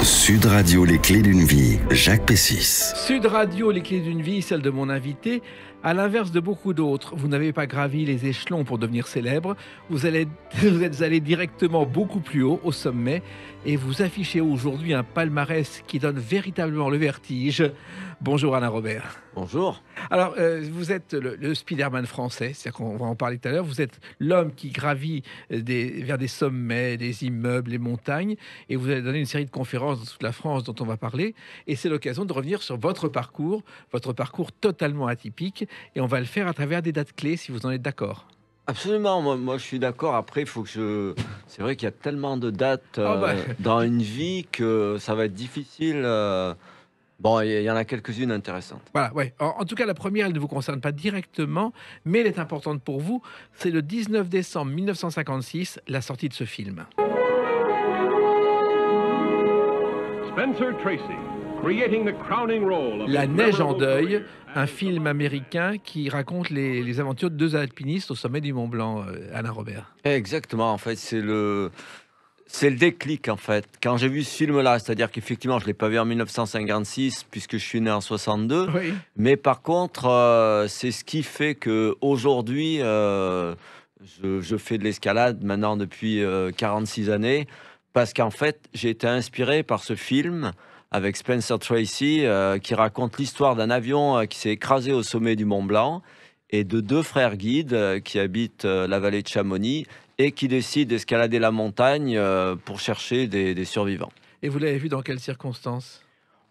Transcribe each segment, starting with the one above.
Sud Radio, les clés d'une vie, Jacques Pessis. Sud Radio, les clés d'une vie, celle de mon invité. À l'inverse de beaucoup d'autres, vous n'avez pas gravi les échelons pour devenir célèbre. Vous êtes allé directement beaucoup plus haut, au sommet, et vous affichez aujourd'hui un palmarès qui donne véritablement le vertige. Bonjour Alain Robert. Bonjour. Alors, vous êtes le Spider-Man français, c'est-à-dire qu'on va en parler tout à l'heure. Vous êtes l'homme qui gravit vers des sommets, des immeubles, les montagnes, et vous avez donné une série de conférences dans toute la France dont on va parler. Et c'est l'occasion de revenir sur votre parcours totalement atypique, et on va le faire à travers des dates clés, si vous en êtes d'accord. Absolument, moi je suis d'accord. Après, il faut que je... C'est vrai qu'il y a tellement de dates dans une vie que ça va être difficile. Bon, il y en a quelques-unes intéressantes. Voilà, ouais. En tout cas, la première, elle ne vous concerne pas directement, mais elle est importante pour vous. C'est le 19 décembre 1956, la sortie de ce film. Spencer Tracy, creating the crowning role of La neige en deuil, un film américain qui raconte les aventures de deux alpinistes au sommet du Mont Blanc, Alain Robert. Exactement, en fait, c'est le déclic, en fait. Quand j'ai vu ce film-là, c'est-à-dire qu'effectivement, je ne l'ai pas vu en 1956, puisque je suis né en 62. Oui. Mais par contre, c'est ce qui fait qu'aujourd'hui, je fais de l'escalade maintenant depuis 46 années. Parce qu'en fait, j'ai été inspiré par ce film avec Spencer Tracy, qui raconte l'histoire d'un avion qui s'est écrasé au sommet du Mont Blanc et de deux frères guides qui habitent la vallée de Chamonix et qui décident d'escalader la montagne pour chercher des survivants. Et vous l'avez vu dans quelles circonstances ?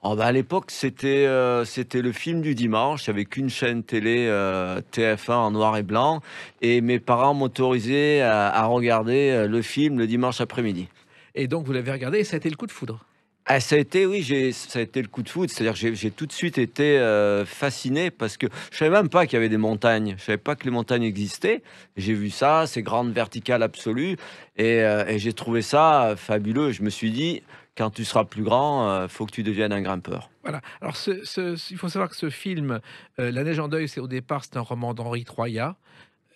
À l'époque, c'était le film du dimanche. Il n'y avait qu'une chaîne télé TF1 en noir et blanc. Et mes parents m'autorisaient à regarder le film le dimanche après-midi. Et donc, vous l'avez regardé et ça a été le coup de foudre. Ah, ça a été le coup de foudre. C'est-à-dire que j'ai tout de suite été fasciné parce que je savais même pas qu'il y avait des montagnes. Je savais pas que les montagnes existaient. J'ai vu ça, ces grandes verticales absolues, et j'ai trouvé ça fabuleux. Je me suis dit, quand tu seras plus grand, faut que tu deviennes un grimpeur. Voilà. Alors, il faut savoir que ce film, La neige en deuil, c'est un roman d'Henri Troyat.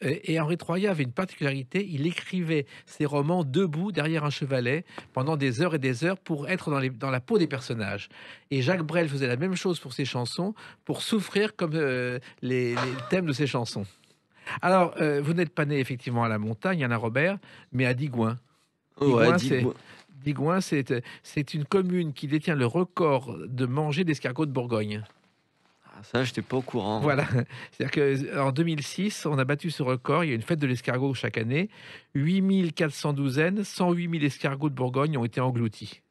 Et Henri Troyat avait une particularité, il écrivait ses romans debout derrière un chevalet pendant des heures et des heures pour être dans la peau des personnages. Et Jacques Brel faisait la même chose pour ses chansons, pour souffrir comme les thèmes de ses chansons. Alors, vous n'êtes pas né effectivement à la montagne, Alain Robert, mais à Digoin. Digoin, c'est une commune qui détient le record de manger d'escargots de Bourgogne. Ça, je n'étais pas au courant. Voilà. C'est-à-dire qu'en 2006, on a battu ce record. Il y a une fête de l'escargot chaque année. 8400 douzaines, 108 000 escargots de Bourgogne ont été engloutis.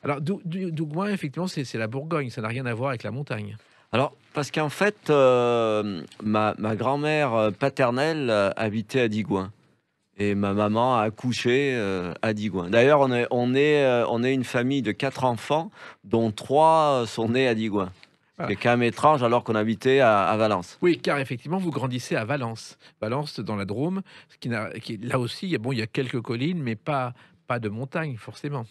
Alors, Digoin, effectivement, c'est la Bourgogne. Ça n'a rien à voir avec la montagne. Alors, parce qu'en fait, ma grand-mère paternelle habitait à Digoin. Et ma maman a accouché à Digoin. D'ailleurs, on est une famille de 4 enfants, dont 3 sont nés à Digoin. Voilà. C'est quand même étrange alors qu'on habitait à Valence. Oui, car effectivement, vous grandissez à Valence. Valence, dans la Drôme, là aussi, il y a quelques collines, mais pas de montagne, forcément.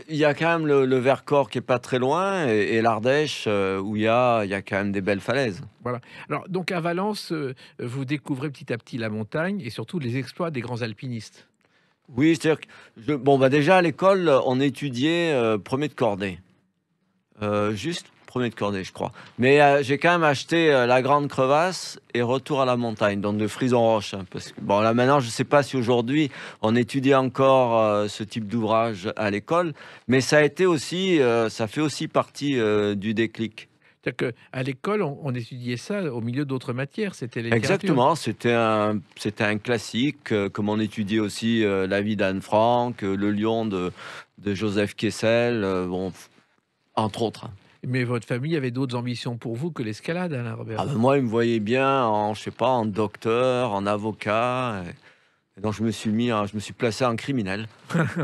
Il y a quand même le Vercors qui est pas très loin et l'Ardèche où il y a quand même des belles falaises. Voilà. Alors, donc à Valence, vous découvrez petit à petit la montagne et surtout les exploits des grands alpinistes. Oui, c'est-à-dire que déjà à l'école, on étudiait premier de cordée. Juste premier de cordée, je crois. Mais j'ai quand même acheté La Grande Crevasse et Retour à la montagne, donc de Frison-Roche. Parce que, là maintenant, je ne sais pas si aujourd'hui on étudie encore ce type d'ouvrage à l'école, mais ça a été aussi, ça fait aussi partie du déclic. C'est-à-dire qu'à l'école, on étudiait ça au milieu d'autres matières, c'était les littératures. Exactement, c'était un classique, comme on étudiait aussi La vie d'Anne Frank, Le Lion de Joseph Kessel, entre autres. Mais votre famille avait d'autres ambitions pour vous que l'escalade, Alain Robert. Moi, il me voyait bien en docteur, en avocat. Et donc, je me suis placé en criminel,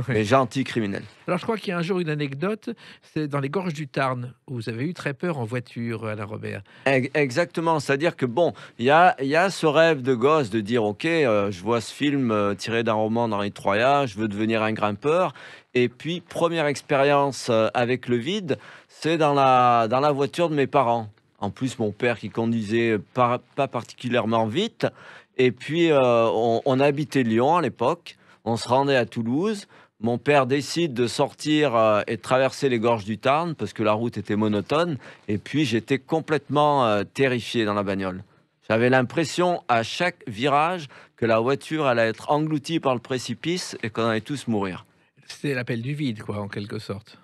mais gentil criminel. Alors, je crois qu'il y a un jour une anecdote, c'est dans les gorges du Tarn, où vous avez eu très peur en voiture, Alain Robert. Exactement, c'est-à-dire que il y a ce rêve de gosse de dire, ok, je vois ce film tiré d'un roman d'Henri Troyat, je veux devenir un grimpeur. Et puis, première expérience avec le vide, c'est dans la voiture de mes parents. En plus, mon père qui conduisait pas particulièrement vite. Et puis, on habitait Lyon à l'époque. On se rendait à Toulouse. mon père décide de sortir et de traverser les gorges du Tarn parce que la route était monotone. Et puis, j'étais complètement terrifié dans la bagnole. J'avais l'impression à chaque virage que la voiture allait être engloutie par le précipice et qu'on allait tous mourir. C'était l'appel du vide, quoi, en quelque sorte.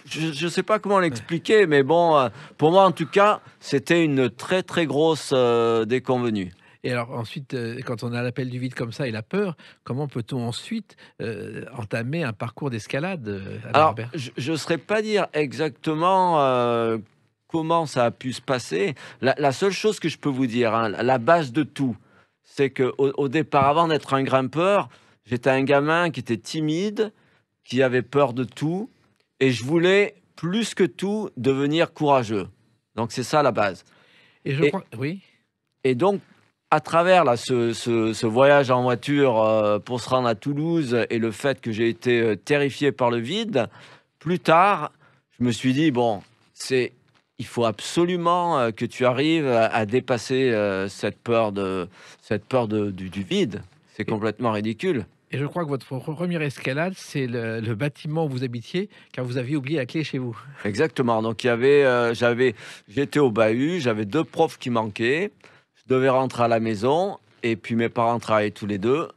Je ne sais pas comment l'expliquer, mais bon, pour moi en tout cas, c'était une très très grosse déconvenue. Et alors ensuite, quand on a l'appel du vide comme ça et la peur, comment peut-on ensuite entamer un parcours d'escalade, Alain Alors, Robert? je ne saurais pas dire exactement comment ça a pu se passer. La seule chose que je peux vous dire, hein, la base de tout, c'est qu'au départ, avant d'être un grimpeur, j'étais un gamin qui était timide, qui avait peur de tout, et je voulais plus que tout devenir courageux. Donc c'est ça la base. Et je Et, crois, oui. et donc, à travers là, ce voyage en voiture pour se rendre à Toulouse et le fait que j'ai été terrifié par le vide, plus tard, je me suis dit, bon, il faut absolument que tu arrives à dépasser cette peur du vide. C'est Et, complètement ridicule. et je crois que votre première escalade, c'est le bâtiment où vous habitiez, car vous aviez oublié la clé chez vous. Exactement. Donc, j'étais au bahut, j'avais 2 profs qui manquaient. Je devais rentrer à la maison et puis mes parents travaillaient tous les deux.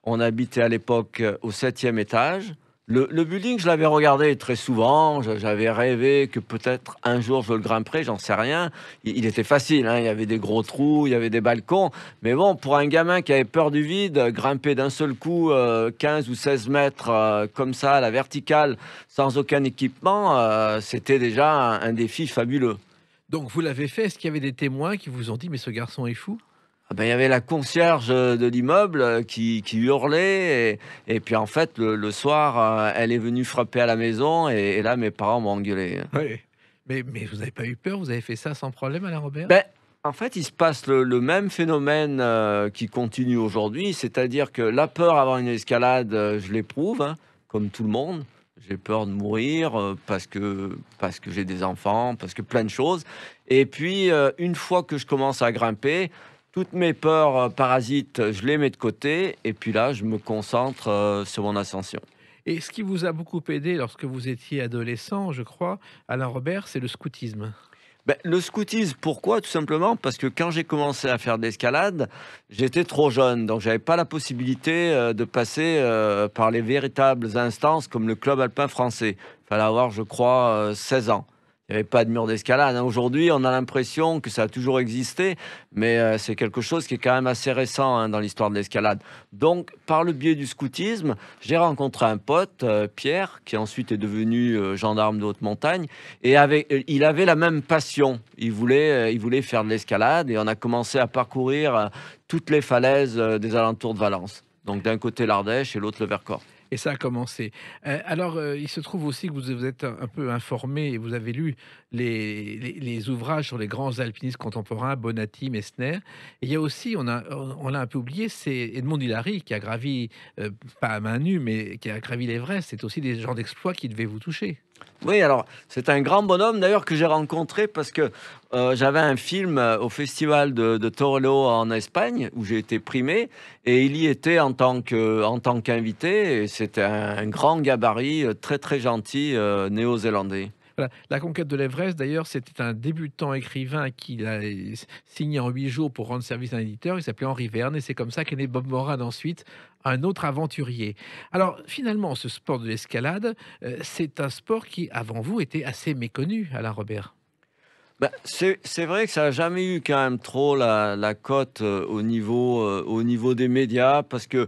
On habitait à l'époque au 7e étage. Le building, je l'avais regardé très souvent. J'avais rêvé que peut-être un jour je le grimperais, j'en sais rien. Il était facile, hein, il y avait des gros trous, il y avait des balcons. Mais bon, pour un gamin qui avait peur du vide, grimper d'un seul coup 15 ou 16 mètres comme ça, à la verticale, sans aucun équipement, c'était déjà un défi fabuleux. Donc vous l'avez fait. Est-ce qu'il y avait des témoins qui vous ont dit, mais ce garçon est fou? Ah ben, il y avait la concierge de l'immeuble qui hurlait. Et puis en fait, le soir, elle est venue frapper à la maison. Et là, mes parents m'ont engueulé. Oui. Mais vous n'avez pas eu peur? Vous avez fait ça sans problème, Alain Robert? Ben, en fait, il se passe le même phénomène qui continue aujourd'hui. C'est-à-dire que la peur avant une escalade, je l'éprouve, hein, comme tout le monde. J'ai peur de mourir parce que j'ai des enfants, parce que plein de choses. Et puis, une fois que je commence à grimper, toutes mes peurs parasites, je les mets de côté. Et puis là, je me concentre sur mon ascension. Et ce qui vous a beaucoup aidé lorsque vous étiez adolescent, je crois, Alain Robert, c'est le scoutisme. Ben, le scoutisme, pourquoi? Tout simplement parce que quand j'ai commencé à faire de l'escalade, j'étais trop jeune. Donc, j'avais pas la possibilité de passer par les véritables instances comme le club alpin français. Il fallait avoir, je crois, 16 ans. Il n'y avait pas de mur d'escalade, hein. Aujourd'hui, on a l'impression que ça a toujours existé, mais c'est quelque chose qui est quand même assez récent, hein, dans l'histoire de l'escalade. Donc, par le biais du scoutisme, j'ai rencontré un pote, Pierre, qui ensuite est devenu gendarme de haute montagne, et il avait la même passion. Il voulait faire de l'escalade, et on a commencé à parcourir toutes les falaises des alentours de Valence. Donc, d'un côté l'Ardèche et l'autre le Vercors. Et ça a commencé. Alors, il se trouve aussi que vous êtes un peu informé et vous avez lu les ouvrages sur les grands alpinistes contemporains, Bonatti, Messner. Et il y a aussi, on l'a un peu oublié, c'est Edmond Hillary qui a gravi, pas à main nue, mais qui a gravi l'Everest. C'est aussi des genres d'exploits qui devaient vous toucher. Oui, alors c'est un grand bonhomme d'ailleurs que j'ai rencontré parce que j'avais un film au festival de Torelló en Espagne où j'ai été primé et il y était en tant qu'invité et c'était un grand gabarit, très très gentil, néo-zélandais. Voilà. La conquête de l'Everest, d'ailleurs, c'était un débutant écrivain qui l'a signé en 8 jours pour rendre service à un éditeur. Il s'appelait Henri Verne et c'est comme ça qu'est né Bob Moran ensuite, un autre aventurier. Alors, finalement, ce sport de l'escalade, c'est un sport qui, avant vous, était assez méconnu, Alain Robert. Ben, c'est vrai que ça n'a jamais eu quand même trop la cote au niveau des médias parce que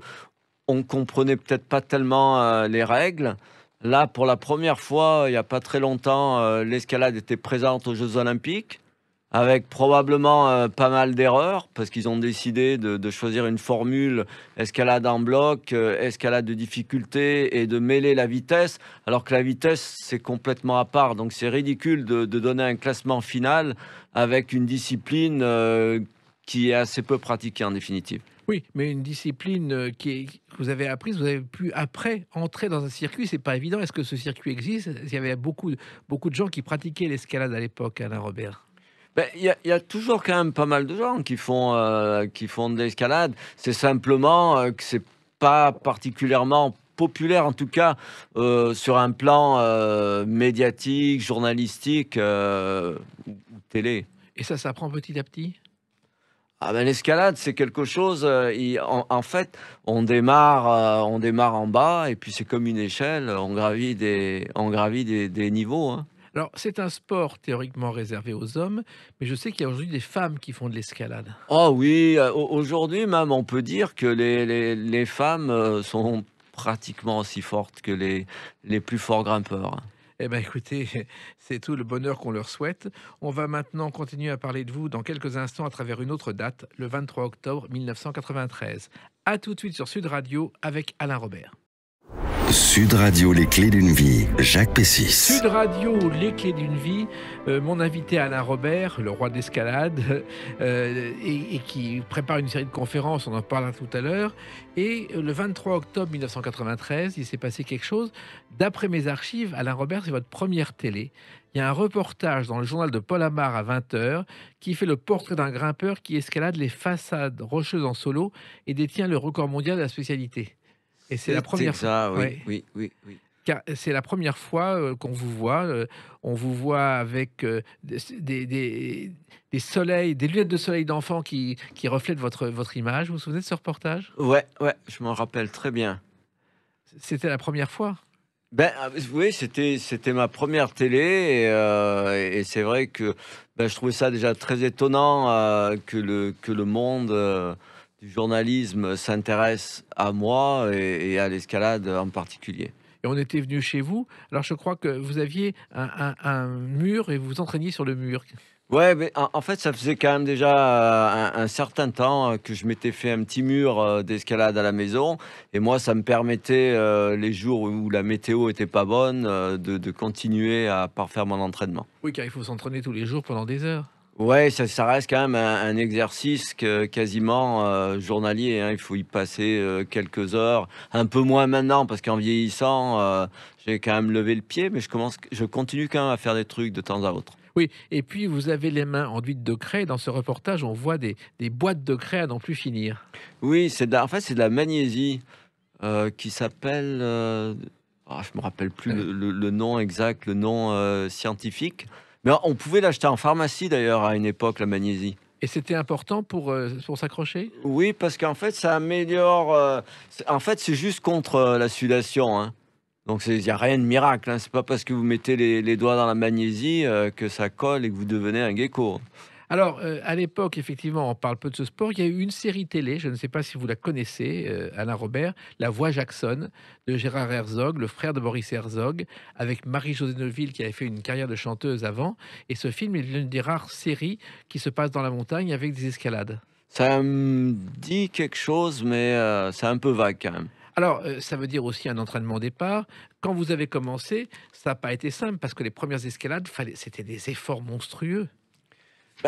on comprenait peut-être pas tellement les règles. Là, pour la première fois, il n'y a pas très longtemps, l'escalade était présente aux Jeux Olympiques, avec probablement pas mal d'erreurs, parce qu'ils ont décidé de choisir une formule escalade en bloc, escalade de difficulté, et de mêler la vitesse, alors que la vitesse, c'est complètement à part. Donc c'est ridicule de donner un classement final avec une discipline qui est assez peu pratiquée en définitive. Oui, mais une discipline que vous avez apprise, vous avez pu après entrer dans un circuit, c'est pas évident. Est-ce que ce circuit existe? Il y avait beaucoup de gens qui pratiquaient l'escalade à l'époque, Alain Robert. Ben, il y a toujours quand même pas mal de gens qui font de l'escalade. C'est simplement que c'est pas particulièrement populaire, en tout cas sur un plan médiatique, journalistique ou télé. Et ça s'apprend petit à petit? Ah ben, l'escalade, c'est quelque chose. En fait, on démarre en bas et puis c'est comme une échelle. On gravit des niveaux, hein. Alors, c'est un sport théoriquement réservé aux hommes, mais je sais qu'il y a aujourd'hui des femmes qui font de l'escalade. Oh oui, aujourd'hui même, on peut dire que les femmes sont pratiquement aussi fortes que les plus forts grimpeurs, hein. Eh bien, écoutez, c'est tout le bonheur qu'on leur souhaite. On va maintenant continuer à parler de vous dans quelques instants à travers une autre date, le 23 octobre 1993. À tout de suite sur Sud Radio avec Alain Robert. Sud Radio, les clés d'une vie, Jacques Pessis. Sud Radio, les clés d'une vie. Mon invité Alain Robert, le roi de l'escalade, et qui prépare une série de conférences, on en parlera tout à l'heure. Et le 23 octobre 1993, il s'est passé quelque chose. D'après mes archives, Alain Robert, c'est votre première télé. Il y a un reportage dans le journal de Paul Amar à 20h qui fait le portrait d'un grimpeur qui escalade les façades rocheuses en solo et détient le record mondial de la spécialité. Et c'est la première ça, fois. oui. Car c'est la première fois qu'on vous voit. On vous voit avec des soleils, des lunettes de soleil d'enfant qui reflètent votre image. Vous vous souvenez de ce reportage? Ouais, je m'en rappelle très bien. C'était la première fois. Ben oui, c'était ma première télé et c'est vrai que je trouvais ça déjà très étonnant que le monde du journalisme s'intéresse à moi et à l'escalade en particulier. Et on était venu chez vous. Alors je crois que vous aviez un mur et vous vous entraîniez sur le mur. Ouais, mais en fait, ça faisait quand même déjà un certain temps que je m'étais fait un petit mur d'escalade à la maison. Et moi, ça me permettait, les jours où la météo était pas bonne, de continuer à parfaire mon entraînement. Oui, car il faut s'entraîner tous les jours pendant des heures. Ouais, ça reste quand même un exercice quasiment journalier, hein. Il faut y passer quelques heures, un peu moins maintenant parce qu'en vieillissant, j'ai quand même levé le pied, mais je continue quand même à faire des trucs de temps à autre. Oui, et puis vous avez les mains enduites de craie. Dans ce reportage, on voit des boîtes de craie à n'en plus finir. Oui, en fait, c'est de la magnésie qui s'appelle. Je me rappelle plus le nom exact, le nom scientifique. Mais on pouvait l'acheter en pharmacie d'ailleurs à une époque, la magnésie. Et c'était important pour s'accrocher? Oui, parce qu'en fait, ça améliore. En fait, c'est juste contre la sudation, hein. Donc, il n'y a rien de miracle, hein. C'est pas parce que vous mettez les doigts dans la magnésie que ça colle et que vous devenez un gecko. Alors, à l'époque, effectivement, on parle peu de ce sport. Il y a eu une série télé, je ne sais pas si vous la connaissez, Alain Robert, La Voix Jackson, de Gérard Herzog, le frère de Boris Herzog, avec Marie-Josée Neuville, qui avait fait une carrière de chanteuse avant. Et ce film est l'une des rares séries qui se passe dans la montagne avec des escalades. Ça me dit quelque chose, mais c'est un peu vague quand même. Alors, ça veut dire aussi un entraînement au départ. Quand vous avez commencé, ça n'a pas été simple, parce que les premières escalades, c'était des efforts monstrueux.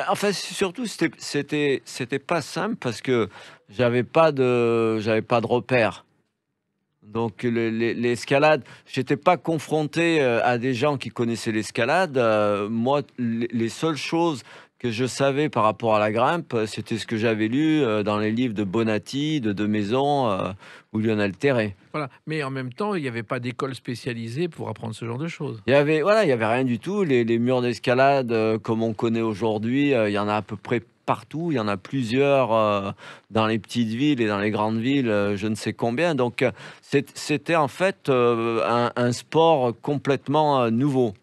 En fait, surtout, c'était pas simple parce que j'avais pas de repères. Donc l'escalade, j'étais pas confronté à des gens qui connaissaient l'escalade. Moi, les seules choses que je savais par rapport à la grimpe, c'était ce que j'avais lu dans les livres de Bonatti, de Maison ou Lionel Terré. Voilà. Mais en même temps, il n'y avait pas d'école spécialisée pour apprendre ce genre de choses. Il y avait rien du tout. Les murs d'escalade comme on connaît aujourd'hui, il y en a à peu près partout. Il y en a plusieurs dans les petites villes et dans les grandes villes, je ne sais combien. Donc c'était en fait un sport complètement nouveau.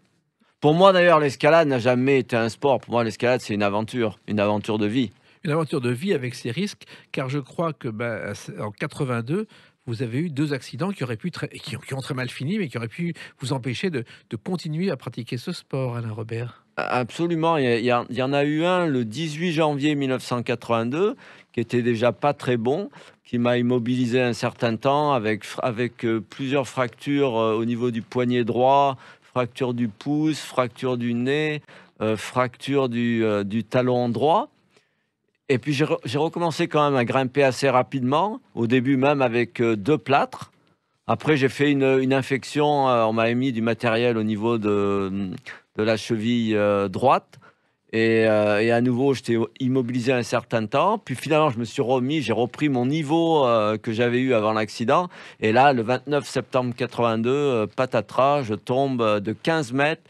Pour moi, d'ailleurs, l'escalade n'a jamais été un sport. Pour moi, l'escalade, c'est une aventure de vie. Une aventure de vie avec ses risques, car je crois que en 82, vous avez eu 2 accidents qui ont très mal fini, mais qui auraient pu vous empêcher de continuer à pratiquer ce sport, Alain Robert. Absolument. Il y en a eu un le 18 janvier 1982, qui était déjà pas très bon, qui m'a immobilisé un certain temps avec plusieurs fractures au niveau du poignet droit, fracture du pouce, fracture du nez, fracture du talon droit. Et puis j'ai recommencé quand même à grimper assez rapidement, au début même avec 2 plâtres. Après j'ai fait une infection, on m'avait mis du matériel au niveau de la cheville droite. Et à nouveau, j'étais immobilisé un certain temps. Puis finalement, je me suis remis, j'ai repris mon niveau que j'avais eu avant l'accident. Et là, le 29 septembre 82, patatras, je tombe de 15 mètres,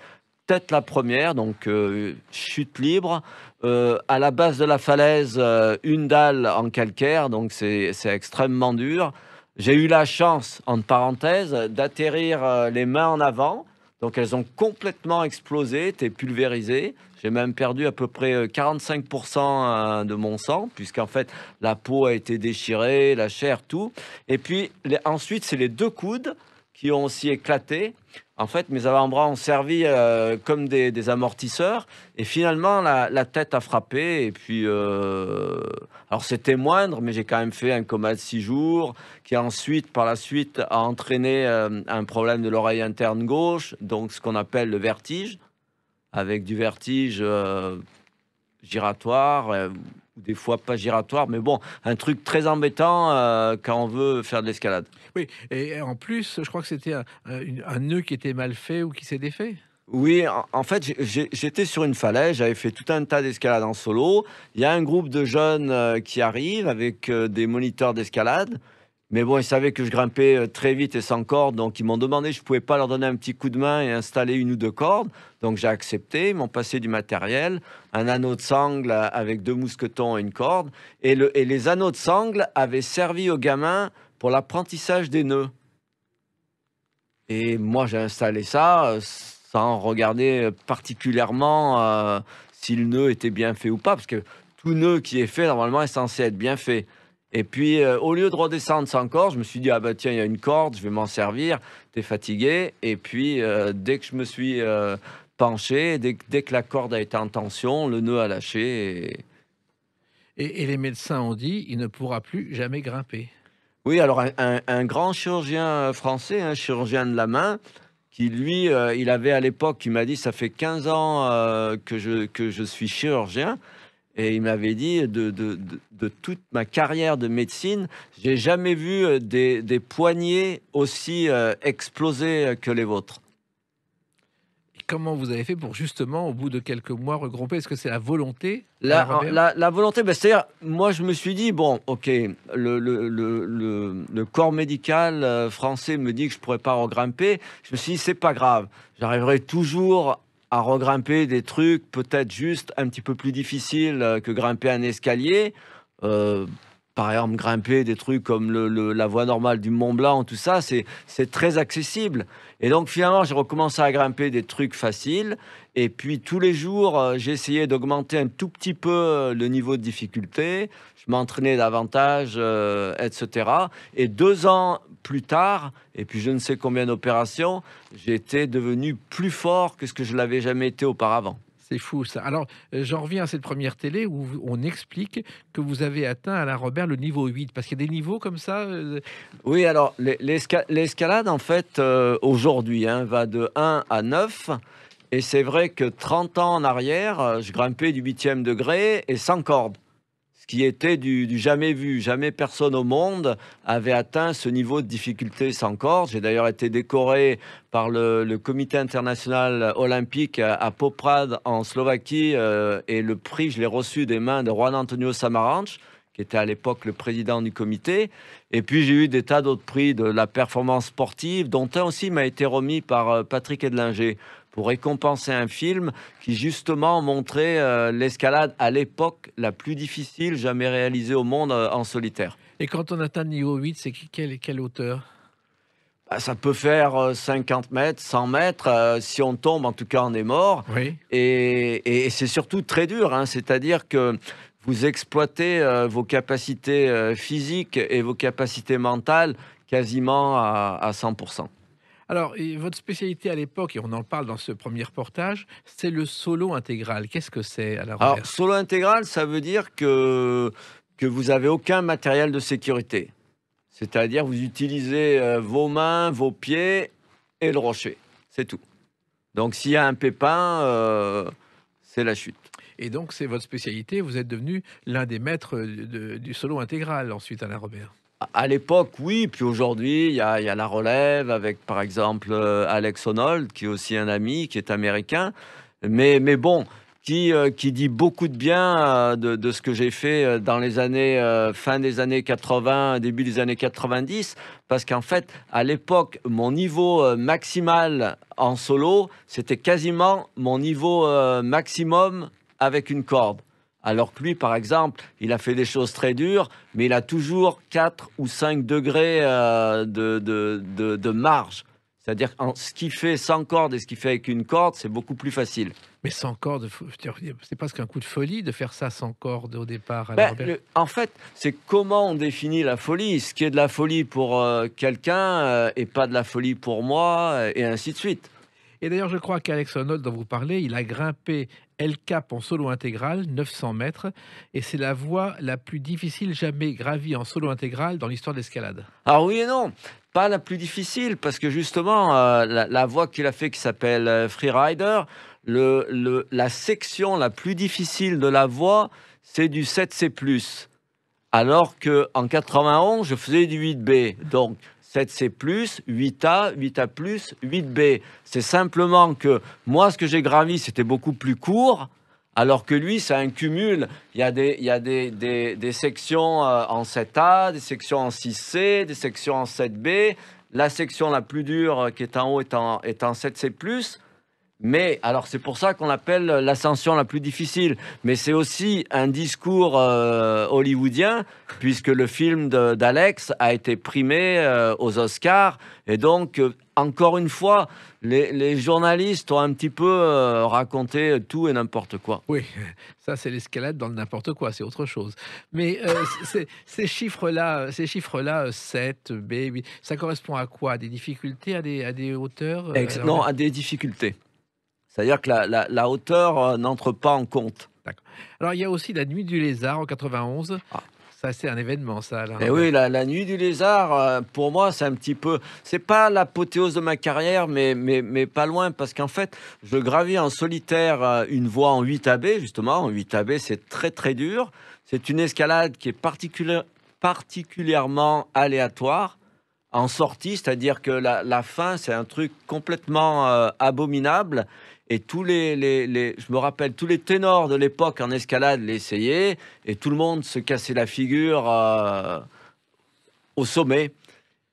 tête la première, donc chute libre. À la base de la falaise, une dalle en calcaire, donc c'est extrêmement dur. J'ai eu la chance, entre parenthèses, d'atterrir les mains en avant. Donc elles ont complètement explosé, été pulvérisées. J'ai même perdu à peu près 45% de mon sang, puisqu'en fait la peau a été déchirée, la chair, tout. Et puis ensuite, c'est les deux coudes qui ont aussi éclaté. En fait, mes avant-bras ont servi comme des amortisseurs. Et finalement, la tête a frappé. Et puis, alors c'était moindre, mais j'ai quand même fait un coma de 6 jours, qui ensuite, par la suite, a entraîné un problème de l'oreille interne gauche, donc ce qu'on appelle le vertige, avec du vertige giratoire, ou des fois pas giratoire, mais bon, un truc très embêtant quand on veut faire de l'escalade. Oui, et en plus, je crois que c'était un nœud qui était mal fait ou qui s'est défait. Oui, en fait, j'étais sur une falaise, j'avais fait tout un tas d'escalades en solo. Il y a un groupe de jeunes qui arrivent avec des moniteurs d'escalade. Mais bon, ils savaient que je grimpais très vite et sans corde, donc ils m'ont demandé si je pouvais pas leur donner un petit coup de main et installer une ou deux cordes. Donc j'ai accepté, ils m'ont passé du matériel, un anneau de sangle avec 2 mousquetons et une corde. Et les anneaux de sangle avaient servi aux gamins pour l'apprentissage des nœuds. Et moi, j'ai installé ça sans regarder particulièrement si le nœud était bien fait ou pas, parce que tout nœud qui est fait, normalement, est censé être bien fait. Et puis, au lieu de redescendre sans corde, je me suis dit, ah bah tiens, il y a une corde, je vais m'en servir, t'es fatigué. Et puis, dès que je me suis penché, dès que la corde a été en tension, le nœud a lâché. Et les médecins ont dit, il ne pourra plus jamais grimper. Oui, alors un grand chirurgien français, un chirurgien de la main, qui lui, il avait à l'époque, il m'a dit, ça fait 15 ans que je suis chirurgien. Et il m'avait dit, de toute ma carrière de médecine, j'ai jamais vu des poignets aussi explosés que les vôtres. Et comment vous avez fait pour justement, au bout de quelques mois, regrouper? Est-ce que c'est la volonté? La volonté, ben, c'est-à-dire, moi je me suis dit, bon, ok, le corps médical français me dit que je pourrais pas regrimper. Je me suis dit, c'est pas grave, j'arriverai toujours à regrimper des trucs peut-être juste un petit peu plus difficiles que grimper un escalier. Par exemple, grimper des trucs comme la voie normale du Mont Blanc, tout ça, c'est très accessible. Et donc finalement, j'ai recommencé à grimper des trucs faciles. Et puis tous les jours, j'ai essayé d'augmenter un tout petit peu le niveau de difficulté. Je m'entraînais davantage, etc. Et 2 ans plus tard, et puis je ne sais combien d'opérations, j'étais devenu plus fort que ce que je l'avais jamais été auparavant. C'est fou ça. Alors, j'en reviens à cette première télé où on explique que vous avez atteint, Alain Robert, le niveau 8. Parce qu'il y a des niveaux comme ça. Oui, alors l'escalade, en fait, aujourd'hui, hein, va de 1 à 9. Et c'est vrai que 30 ans en arrière, je grimpais du 8e degré et sans corde. Ce qui était du jamais vu. Jamais personne au monde avait atteint ce niveau de difficulté sans corde. J'ai d'ailleurs été décoré par le comité international olympique à Poprad en Slovaquie. Et le prix, je l'ai reçu des mains de Juan Antonio Samaranch, qui était à l'époque le président du comité. Et puis j'ai eu des tas d'autres prix de la performance sportive, dont un aussi m'a été remis par Patrick Edlinger, pour récompenser un film qui justement montrait l'escalade à l'époque la plus difficile jamais réalisée au monde en solitaire. Et quand on atteint le niveau 8, c'est quelle hauteur? Bah, ça peut faire 50 mètres, 100 mètres. Si on tombe, en tout cas, on est mort. Oui. Et c'est surtout très dur, hein, c'est-à-dire que vous exploitez vos capacités physiques et vos capacités mentales quasiment à 100%. Alors, et votre spécialité à l'époque, et on en parle dans ce premier reportage, c'est le solo intégral. Qu'est-ce que c'est, Alain Robert? Alors, solo intégral, ça veut dire que vous n'avez aucun matériel de sécurité. C'est-à-dire, vous utilisez vos mains, vos pieds et le rocher. C'est tout. Donc, s'il y a un pépin, c'est la chute. Et donc, c'est votre spécialité. Vous êtes devenu l'un des maîtres du solo intégral ensuite, Alain Robert. À l'époque, oui. Puis aujourd'hui, il y a la relève avec, par exemple, Alex Honnold, qui est aussi un ami, qui est américain. Mais bon, qui dit beaucoup de bien de ce que j'ai fait dans les années, fin des années 80, début des années 90, parce qu'en fait, à l'époque, mon niveau maximal en solo, c'était quasiment mon niveau maximum avec une corde. Alors que lui, par exemple, il a fait des choses très dures, mais il a toujours 4 ou 5 degrés de marge. C'est-à-dire ce qu'il fait sans corde et ce qu'il fait avec une corde, c'est beaucoup plus facile. Mais sans corde, c'est presque un coup de folie de faire ça sans corde au départ, Alain Ben, Robert. en fait, c'est comment on définit la folie. Ce qui est de la folie pour quelqu'un et pas de la folie pour moi, et ainsi de suite. Et d'ailleurs, je crois qu'Alex Honnold, dont vous parlez, il a grimpé El Cap en solo intégral, 900 mètres, et c'est la voie la plus difficile jamais gravie en solo intégral dans l'histoire de l'escalade. Alors oui et non, pas la plus difficile, parce que justement, la voie qu'il a fait qui s'appelle Freerider, la section la plus difficile de la voie, c'est du 7C+. Alors qu'en 91, je faisais du 8B. Donc 7C+, 8A, 8A+, 8B. C'est simplement que moi, ce que j'ai gravi, c'était beaucoup plus court, alors que lui, c'est un cumul. Il y a des sections en 7A, des sections en 6C, des sections en 7B. La section la plus dure qui est en haut est en 7C+. Mais, alors c'est pour ça qu'on l'appelle l'ascension la plus difficile. Mais c'est aussi un discours hollywoodien, puisque le film d'Alex a été primé aux Oscars. Et donc, encore une fois, les journalistes ont un petit peu raconté tout et n'importe quoi. Oui, ça c'est l'escalade dans le n'importe quoi, c'est autre chose. Mais ces chiffres-là, 7, B, 8, ça correspond à quoi? À des difficultés, à des hauteurs Alain Non, Robert à des difficultés. C'est-à-dire que la hauteur n'entre pas en compte. D'accord. Alors, il y a aussi la Nuit du Lézard en 91. Ah. Ça, c'est un événement, ça, Alain Et Robert. oui, la nuit du lézard, pour moi, c'est un petit peu... C'est pas l'apothéose de ma carrière, mais pas loin, parce qu'en fait, je gravis en solitaire une voie en 8AB, justement. En 8AB, c'est très, très dur. C'est une escalade qui est particulièrement aléatoire en sortie, c'est-à-dire que la fin, c'est un truc complètement abominable. Et je me rappelle, tous les ténors de l'époque en escalade l'essayaient, et tout le monde se cassait la figure au sommet.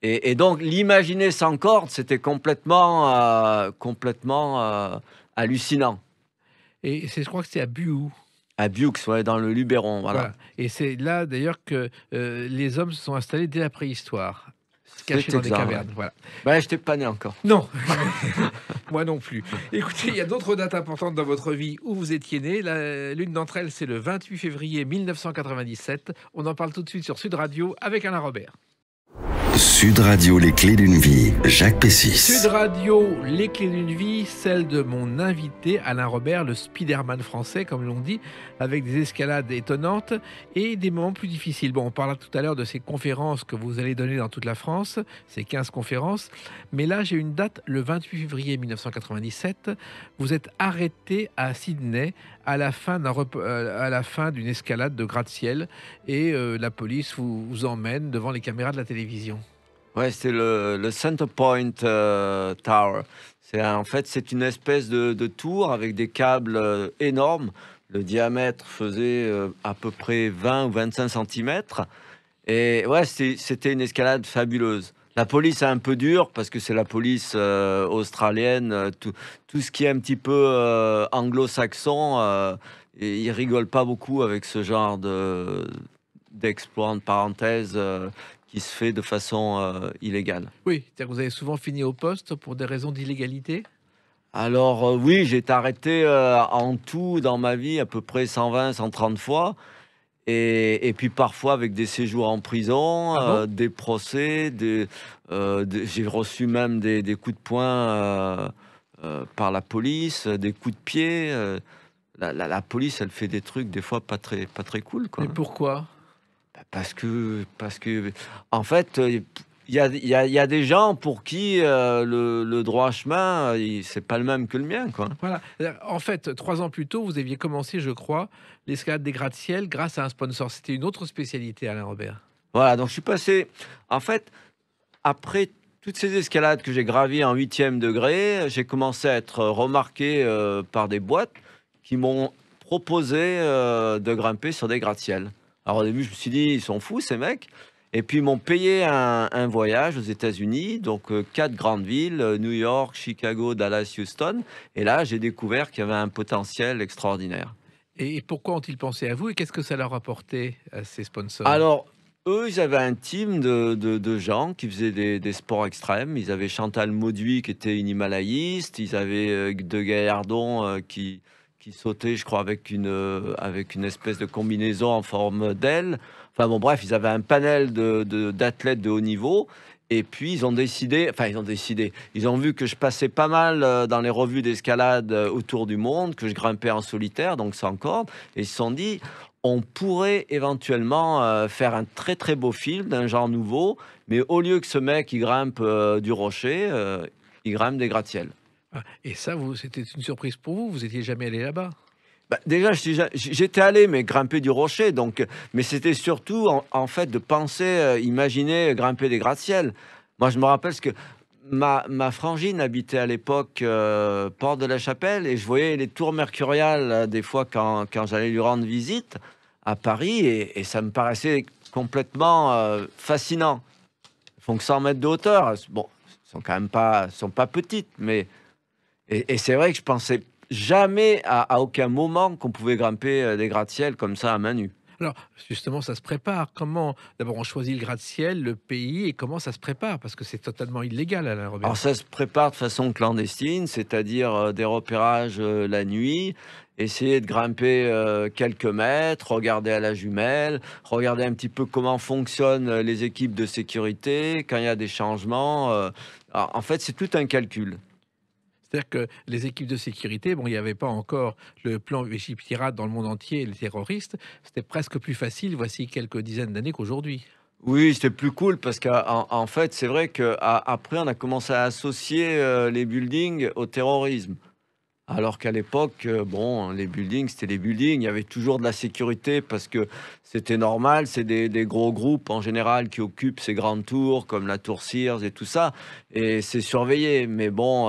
Et donc, l'imaginer sans corde, c'était complètement hallucinant. Et je crois que c'est à Buhout. À Biux, ouais, dans le Luberon, voilà. Voilà. Et c'est là, d'ailleurs, que les hommes se sont installés dès la préhistoire, se cacher C'est dans des exact, cavernes. ouais. Voilà. Ben, je n'étais pas né encore. Non, moi non plus. Écoutez, il y a d'autres dates importantes dans votre vie où vous étiez né. L'une d'entre elles, c'est le 28 février 1997. On en parle tout de suite sur Sud Radio avec Alain Robert. Sud Radio, les clés d'une vie, Jacques Pessis. Sud Radio, les clés d'une vie, celle de mon invité Alain Robert, le Spider-Man français, comme l'on dit, avec des escalades étonnantes et des moments plus difficiles. Bon, on parlera tout à l'heure de ces conférences que vous allez donner dans toute la France, ces 15 conférences. Mais là, j'ai une date, le 28 février 1997. Vous êtes arrêté à Sydney à la fin d'une escalade de gratte-ciel et la police vous emmène devant les caméras de la télévision. Ouais, c'est le Center Point Tower. En fait, c'est une espèce de tour avec des câbles énormes. Le diamètre faisait à peu près 20 ou 25 cm. Et ouais, c'était une escalade fabuleuse. La police est un peu dure parce que c'est la police australienne. Tout ce qui est un petit peu anglo-saxon, et ils rigolent pas beaucoup avec ce genre d'exploit, entre parenthèses, qui se fait de façon illégale. Oui, c'est-à-dire que vous avez souvent fini au poste pour des raisons d'illégalité? Alors oui, j'ai été arrêté en tout dans ma vie à peu près 120, 130 fois. Et puis parfois avec des séjours en prison, Ah bon des procès, j'ai reçu même des coups de poing par la police, des coups de pied. La police, elle fait des trucs des fois pas très cool, quoi. Mais pourquoi? Parce que, en fait, il y a des gens pour qui le droit chemin, c'est pas le même que le mien, quoi. Voilà. En fait, 3 ans plus tôt, vous aviez commencé, je crois, l'escalade des gratte-ciel grâce à un sponsor. C'était une autre spécialité, Alain Robert. Voilà, donc je suis passé. En fait, après toutes ces escalades que j'ai gravies en 8e degré, j'ai commencé à être remarqué par des boîtes qui m'ont proposé de grimper sur des gratte-ciels. Alors au début, je me suis dit, ils sont fous ces mecs. Et puis ils m'ont payé un voyage aux États-Unis, donc 4 grandes villes, New York, Chicago, Dallas, Houston. Et là, j'ai découvert qu'il y avait un potentiel extraordinaire. Et pourquoi ont-ils pensé à vous et qu'est-ce que ça leur a apporté à ces sponsors? Alors, eux, ils avaient un team de gens qui faisaient des sports extrêmes. Ils avaient Chantal Mauduit qui était une himalayiste. Ils avaient De Gaillardon qui sautait, je crois, avec une espèce de combinaison en forme d'aile. Enfin bon, bref, ils avaient un panel d'athlètes de haut niveau. Et puis, ils ont décidé, ils ont vu que je passais pas mal dans les revues d'escalade autour du monde, que je grimpais en solitaire, donc sans corde. Et ils se sont dit, on pourrait éventuellement faire un très très beau film d'un genre nouveau, mais au lieu que ce mec il grimpe du rocher, il grimpe des gratte-ciels. Ah, et ça, c'était une surprise pour vous, vous étiez jamais allé là-bas? Bah, déjà, j'étais allé, mais grimper du rocher, donc, mais c'était surtout en fait de penser, imaginer grimper des gratte-ciels. Moi, je me rappelle ce que ma frangine habitait à l'époque Porte de la Chapelle, et je voyais les tours mercuriales des fois quand j'allais lui rendre visite à Paris, et ça me paraissait complètement fascinant. Ils font que 100 mètres de hauteur. Bon, ils sont quand même sont pas petites, mais et c'est vrai que je pensais jamais à aucun moment qu'on pouvait grimper des gratte-ciels comme ça à main nue. Alors, justement, ça se prépare. Comment? D'abord, on choisit le gratte-ciel, le pays, et comment ça se prépare? Parce que c'est totalement illégal, Alain Robert. Alors ça se prépare de façon clandestine, c'est-à-dire des repérages la nuit, essayer de grimper quelques mètres, regarder à la jumelle, regarder un petit peu comment fonctionnent les équipes de sécurité, quand il y a des changements. Alors, en fait, c'est tout un calcul. C'est-à-dire que les équipes de sécurité, bon, il n'y avait pas encore le plan Vigipirate dans le monde entier, les terroristes, c'était presque plus facile, voici quelques dizaines d'années qu'aujourd'hui. Oui, c'était plus cool parce qu'en fait, c'est vrai qu'après, on a commencé à associer les buildings au terrorisme. Alors qu'à l'époque, bon, les buildings, c'était les buildings. Il y avait toujours de la sécurité parce que c'était normal. C'est des gros groupes en général qui occupent ces grandes tours comme la tour Sears et tout ça. Et c'est surveillé. Mais bon,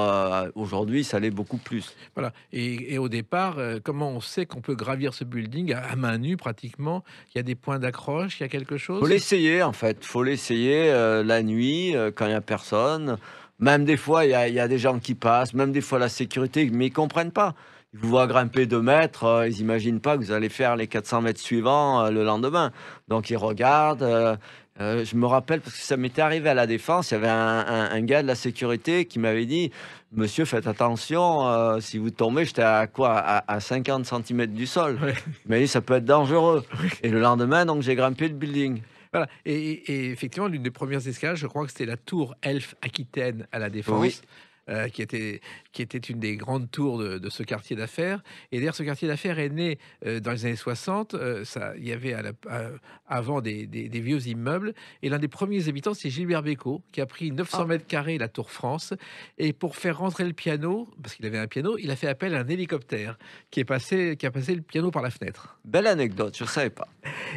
aujourd'hui, ça l'est beaucoup plus. Voilà. Et au départ, comment on sait qu'on peut gravir ce building à main nue pratiquement? Il y a des points d'accroche, il y a quelque Faut chose? l'essayer, en fait. Faut l'essayer la nuit quand il n'y a personne. Même des fois, il y a des gens qui passent, même des fois la sécurité, mais ils comprennent pas. Ils vous voient grimper 2 mètres, ils imaginent pas que vous allez faire les 400 mètres suivants le lendemain. Donc ils regardent. Je me rappelle, parce que ça m'était arrivé à la Défense, il y avait un gars de la sécurité qui m'avait dit, monsieur, faites attention, si vous tombez, j'étais à quoi? À 50 centimètres du sol. Ouais. Il m'a dit, ça peut être dangereux. Et le lendemain, donc j'ai grimpé le building. Voilà. Et effectivement, l'une des premières escales, je crois que c'était la tour Elf Aquitaine à la Défense. Oui. Qui était une des grandes tours de ce quartier d'affaires. Et d'ailleurs, ce quartier d'affaires est né dans les années 60. Il y avait avant des vieux immeubles. Et l'un des premiers habitants, c'est Gilbert Bécaud, qui a pris 900 mètres carrés la Tour France. Et pour faire rentrer le piano, parce qu'il avait un piano, il a fait appel à un hélicoptère qui a passé le piano par la fenêtre. Belle anecdote, je ne savais pas.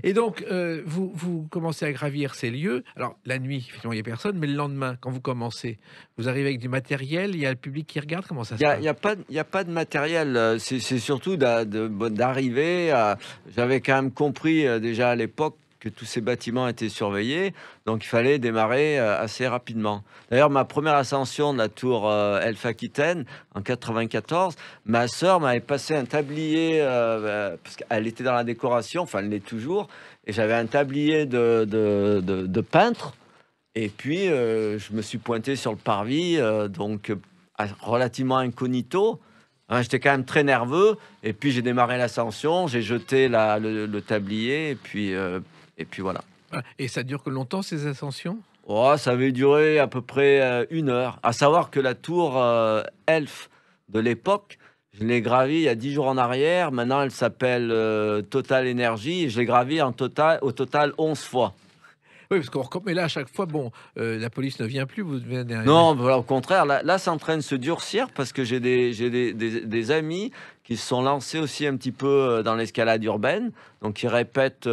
Et donc, vous commencez à gravir ces lieux. Alors, la nuit, effectivement, il n'y a personne, mais le lendemain, quand vous commencez, vous arrivez avec du matériel, il y a le public qui regarde, comment ça se passe? Il y a pas de matériel, c'est surtout d'arriver à... J'avais quand même compris déjà à l'époque que tous ces bâtiments étaient surveillés, donc il fallait démarrer assez rapidement. D'ailleurs, ma première ascension de la tour Elf Aquitaine, en 94, ma sœur m'avait passé un tablier, parce qu'elle était dans la décoration, enfin elle l'est toujours, et j'avais un tablier de peintre. Et puis, je me suis pointé sur le parvis, donc relativement incognito. Hein, j'étais quand même très nerveux. Et puis, j'ai démarré l'ascension, j'ai jeté le tablier, et puis voilà. Voilà. Et ça dure que longtemps, ces ascensions? Oh, ça avait duré à peu près 1 heure. À savoir que la tour Elf de l'époque, je l'ai gravie il y a 10 jours en arrière. Maintenant, elle s'appelle Total Energy. Et je l'ai gravie au total 11 fois. Oui, parce mais là, à chaque fois, bon, la police ne vient plus, vous devez... Non, voilà, au contraire, là, c'est en train de se durcir parce que j'ai des amis qui se sont lancés aussi un petit peu dans l'escalade urbaine. Donc, ils répètent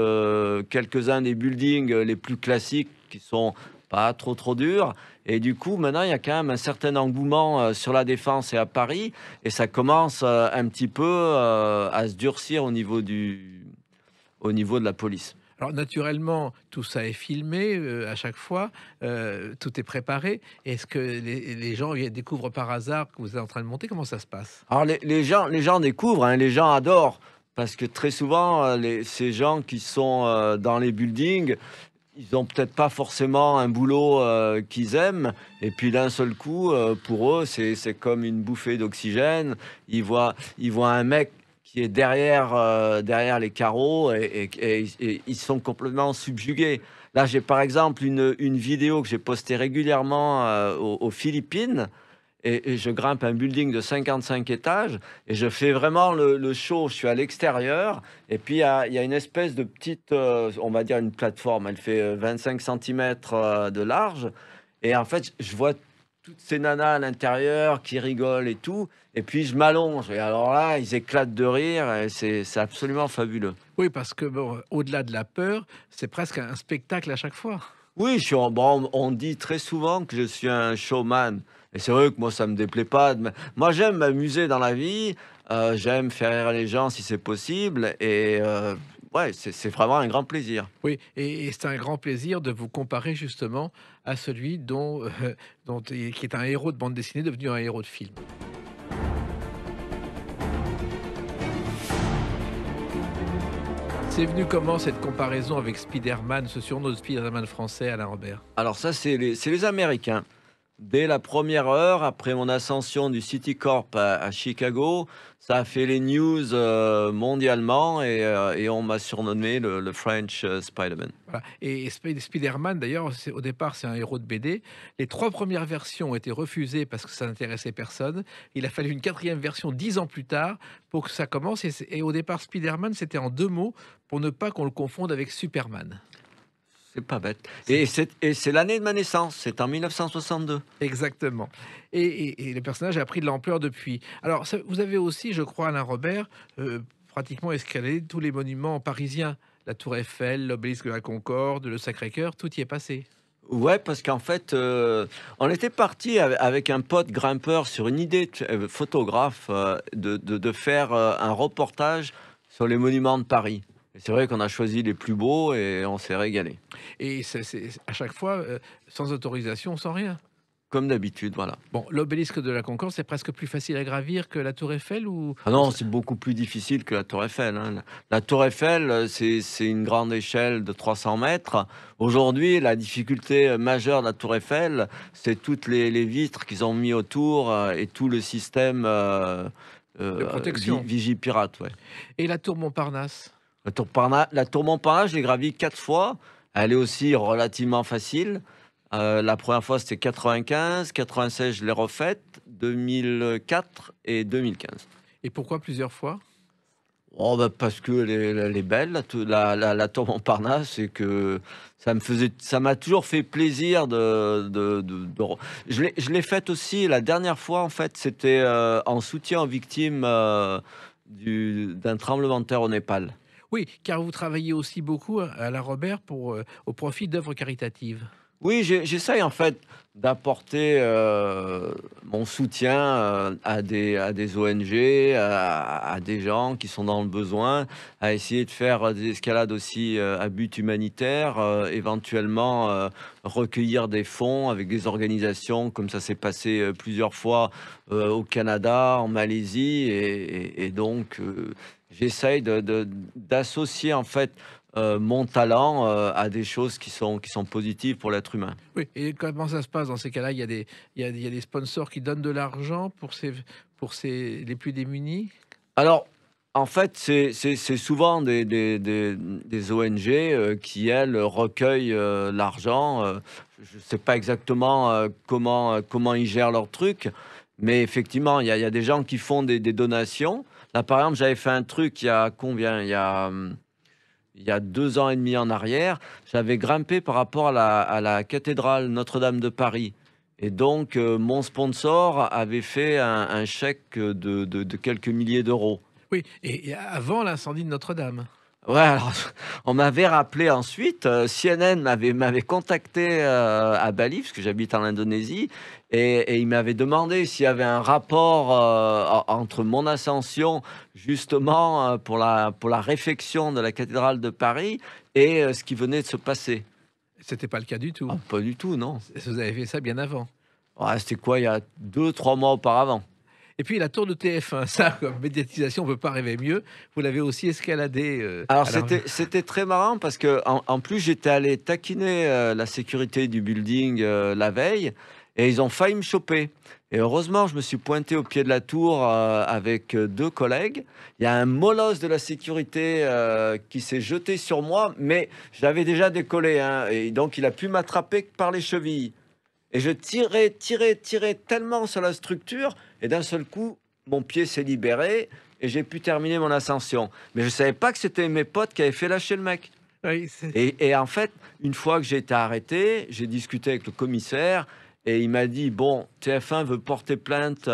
quelques-uns des buildings les plus classiques qui sont pas trop dur. Et du coup, maintenant, il y a quand même un certain engouement sur la Défense et à Paris. Et ça commence un petit peu à se durcir au niveau de la police. Alors naturellement, tout ça est filmé à chaque fois, tout est préparé. Est-ce que les gens découvrent par hasard que vous êtes en train de monter? Comment ça se passe? Alors les gens découvrent, hein, les gens adorent, parce que très souvent, ces gens qui sont dans les buildings, ils n'ont peut-être pas forcément un boulot qu'ils aiment, et puis d'un seul coup, pour eux, c'est comme une bouffée d'oxygène. Ils voient un mec qui est derrière les carreaux, et ils sont complètement subjugués. Là, j'ai par exemple une vidéo que j'ai postée régulièrement aux Philippines, et je grimpe un building de 55 étages et je fais vraiment le show. Je suis à l'extérieur et puis il y a une espèce de petite, on va dire une plateforme. Elle fait 25 cm de large et en fait, je vois toutes ces nanas à l'intérieur qui rigolent et tout. Et puis je m'allonge et alors là, ils éclatent de rire et c'est absolument fabuleux. Oui, parce que bon, au-delà de la peur, c'est presque un spectacle à chaque fois. Oui, bon, on dit très souvent que je suis un showman. Et c'est vrai que moi, ça me déplaît pas. Moi, j'aime m'amuser dans la vie. J'aime faire rire les gens si c'est possible. Et ouais, c'est vraiment un grand plaisir. Oui, et c'est un grand plaisir de vous comparer justement à celui qui est un héros de bande dessinée devenu un héros de film. C'est venu comment cette comparaison avec Spider-Man, ce surnom de Spider-Man français, Alain Robert? Alors ça, c'est les Américains. Dès la première heure, après mon ascension du Citicorp à Chicago, ça a fait les news mondialement et on m'a surnommé le French Spider-Man. Voilà. Et Spider-Man, d'ailleurs, au départ, c'est un héros de BD. Les 3 premières versions ont été refusées parce que ça n'intéressait personne. Il a fallu une 4e version 10 ans plus tard pour que ça commence. Et au départ, Spider-Man, c'était en 2 mots pour ne pas qu'on le confonde avec Superman. C'est pas bête. Et c'est l'année de ma naissance, c'est en 1962. Exactement. Et le personnage a pris de l'ampleur depuis. Alors, vous avez aussi, je crois, Alain Robert, pratiquement escaladé tous les monuments parisiens. La Tour Eiffel, l'Obélisque de la Concorde, le Sacré-Cœur, tout y est passé. Ouais, parce qu'en fait, on était parti avec un pote grimpeur sur une idée photographe de faire un reportage sur les monuments de Paris. Et c'est vrai qu'on a choisi les plus beaux et on s'est régalé. Et c'est à chaque fois sans autorisation, sans rien. Comme d'habitude, voilà. Bon, l'Obélisque de la Concorde, c'est presque plus facile à gravir que la Tour Eiffel ou... Ah non, c'est beaucoup plus difficile que la Tour Eiffel, hein. La Tour Eiffel, c'est une grande échelle de 300 mètres. Aujourd'hui, la difficulté majeure de la Tour Eiffel, c'est toutes les vitres qu'ils ont mis autour et tout le système de protection. Vigipirate. Ouais. Et la Tour Montparnasse? La tour Montparnasse, je l'ai gravie 4 fois. Elle est aussi relativement facile. La première fois, c'était 95, 96, je l'ai refaite, 2004 et 2015. Et pourquoi plusieurs fois? Oh, bah parce que elle est belle, la tour Montparnasse, et que ça m'a toujours fait plaisir Je l'ai faite aussi, la dernière fois, en fait, c'était en soutien aux victimes d'un tremblement de terre au Népal. Oui, car vous travaillez aussi beaucoup, Alain Robert, au profit d'œuvres caritatives. Oui, j'essaye en fait d'apporter mon soutien à des ONG, à des gens qui sont dans le besoin, à essayer de faire des escalades aussi à but humanitaire, éventuellement recueillir des fonds avec des organisations, comme ça s'est passé plusieurs fois au Canada, en Malaisie, et donc j'essaye d'associer en fait mon talent à des choses qui sont positives pour l'être humain. Oui, et comment ça se passe dans ces cas-là? Il y a des sponsors qui donnent de l'argent pour les plus démunis? Alors, en fait, c'est souvent des ONG qui, elles, recueillent l'argent. Je ne sais pas exactement comment ils gèrent leur truc, mais effectivement, il y a des gens qui font des donations. Là, par exemple, j'avais fait un truc il y a combien? Il y a 2 ans et demi en arrière, j'avais grimpé par rapport à la cathédrale Notre-Dame de Paris. Et donc, mon sponsor avait fait un chèque de quelques milliers d'euros. Oui, et avant l'incendie de Notre-Dame. Ouais, alors, on m'avait rappelé ensuite, CNN m'avait contacté, à Bali, parce que j'habite en Indonésie et il m'avait demandé s'il y avait un rapport, entre mon ascension justement, pour la réfection de la cathédrale de Paris et ce qui venait de se passer. C'était pas le cas du tout. Ah, pas du tout, non. Vous avez fait ça bien avant. Ouais, c'était quoi? Il y a 2 3 mois auparavant. Et puis la tour de TF1, ça, comme médiatisation, on peut pas rêver mieux. Vous l'avez aussi escaladé, Alors à la c'était très marrant parce que en plus j'étais allé taquiner, la sécurité du building, la veille et ils ont failli me choper et heureusement je me suis pointé au pied de la tour, avec, 2 collègues. Il y a un molosse de la sécurité, qui s'est jeté sur moi, mais j'avais déjà décollé, hein, et donc il a pu m'attraper que par les chevilles et je tirais tellement sur la structure et d'un seul coup, mon pied s'est libéré et j'ai pu terminer mon ascension. Mais je savais pas que c'était mes potes qui avaient fait lâcher le mec. oui, c'est Et en fait, une fois que j'ai été arrêté, j'ai discuté avec le commissaire et il m'a dit, bon, TF1 veut porter plainte,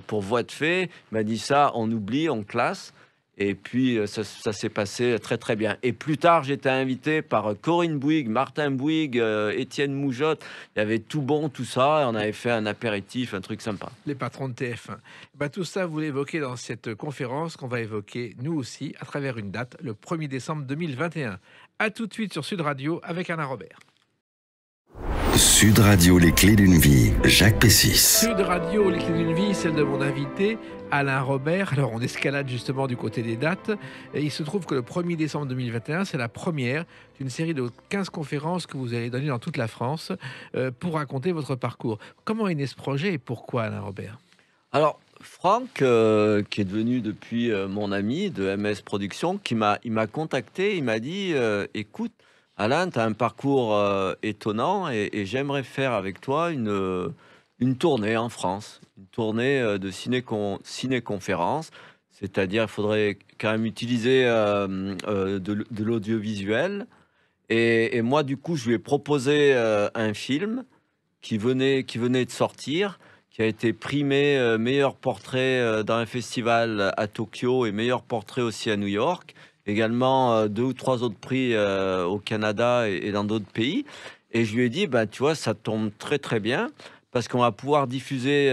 pour voie de fait. Il m'a dit ça, on oublie, on classe. Et puis, ça s'est passé très, très bien. Et plus tard, j'étais invité par Corinne Bouygues, Martin Bouygues, Étienne Moujotte. Il y avait tout bon, tout ça. Et on avait fait un apéritif, un truc sympa. les patrons de TF1. Bah, tout ça, vous l'évoquez dans cette conférence qu'on va évoquer, nous aussi, à travers une date, le 1er décembre 2021. À tout de suite sur Sud Radio avec Alain Robert. Sud Radio, les clés d'une vie, Jacques Pessis. Sud Radio, les clés d'une vie, celle de mon invité, Alain Robert. Alors, on escalade justement du côté des dates. Et il se trouve que le 1er décembre 2021, c'est la première d'une série de 15 conférences que vous allez donner dans toute la France, pour raconter votre parcours. Comment est né ce projet et pourquoi, Alain Robert? Alors, Franck, qui est devenu depuis, mon ami de MS Productions, il m'a contacté, il m'a dit, écoute, Alain, tu as un parcours, étonnant et j'aimerais faire avec toi une tournée en France, une tournée, de ciné-conférence. C'est-à-dire, il faudrait quand même utiliser, de l'audiovisuel. Et moi, du coup, je lui ai proposé, un film qui venait de sortir, qui a été primé, meilleur portrait, dans un festival à Tokyo et meilleur portrait aussi à New York. Également, 2 ou 3 autres prix, au Canada et dans d'autres pays. Et je lui ai dit: «Bah, tu vois, ça tombe très, très bien parce qu'on va pouvoir diffuser,